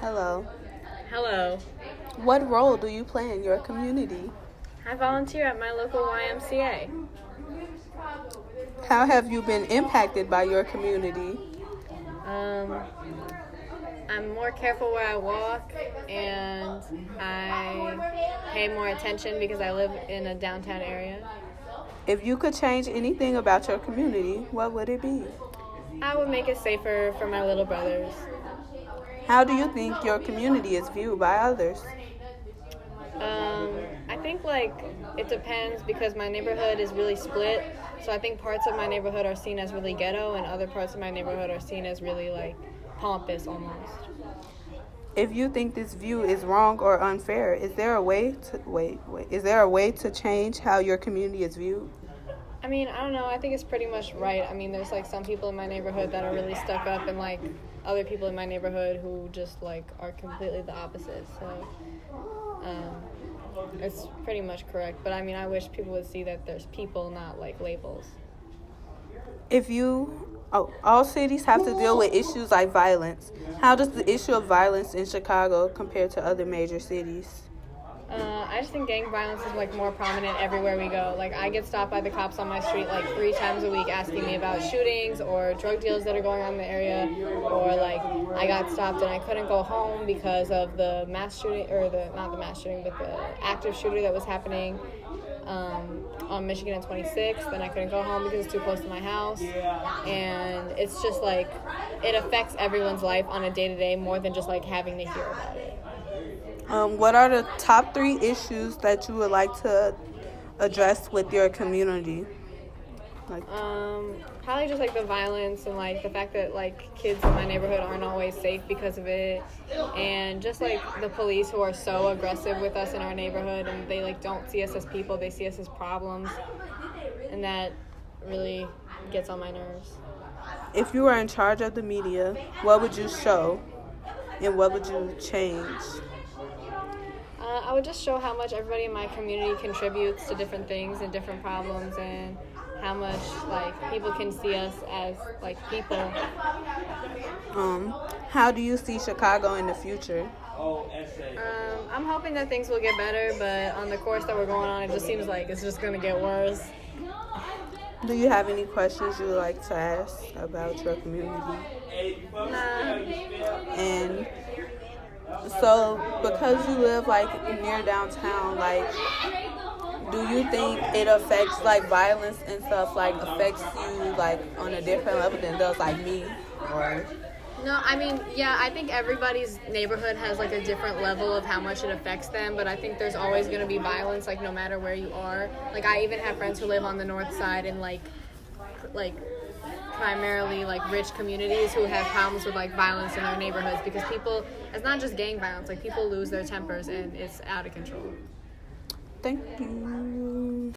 Hello. Hello. What role do you play in your community? I volunteer at my local YMCA. How have you been impacted by your community? I'm more careful where I walk, and I pay more attention because I live in a downtown area. If you could change anything about your community, what would it be? I would make it safer for my little brothers. How do you think your community is viewed by others? I think it depends because my neighborhood is really split. So I think parts of my neighborhood are seen as really ghetto, and other parts of my neighborhood are seen as really pompous almost. If you think this view is wrong or unfair, is there a way to change how your community is viewed? I mean, I don't know. I think it's pretty much right. I mean, there's some people in my neighborhood that are really stuck up, and other people in my neighborhood who just are completely the opposite. So it's pretty much correct. But I mean, I wish people would see that there's people, not labels. All cities have to deal with issues like violence. How does the issue of violence in Chicago compare to other major cities? I just think gang violence is more prominent everywhere we go. I get stopped by the cops on my street 3 times a week asking me about shootings or drug deals that are going on in the area, or I got stopped and I couldn't go home because of the mass shooting, or not the mass shooting, but the active shooter that was happening on Michigan and 26th. Then I couldn't go home because it's too close to my house, and it's just it affects everyone's life on a day-to-day more than just having to hear about it. What are the top 3 issues that you would like to address with your community? Probably just the violence and the fact that kids in my neighborhood aren't always safe because of it, and just the police who are so aggressive with us in our neighborhood, and they don't see us as people, they see us as problems, and that really gets on my nerves. If you were in charge of the media, what would you show and what would you change? I would just show how much everybody in my community contributes to different things and different problems, and how much people can see us as people. How do you see Chicago in the future? I'm hoping that things will get better, but on the course that we're going on, it just seems like it's just going to get worse. Do you have any questions you would like to ask about your community? And so, because you live near downtown, do you think it affects violence and stuff affects you on a different level than does me? Or no, I mean, yeah, I think everybody's neighborhood has a different level of how much it affects them, but I think there's always going to be violence no matter where you are. I even have friends who live on the north side in primarily rich communities who have problems with violence in their neighborhoods, because it's not just gang violence, people lose their tempers and it's out of control. Thank you.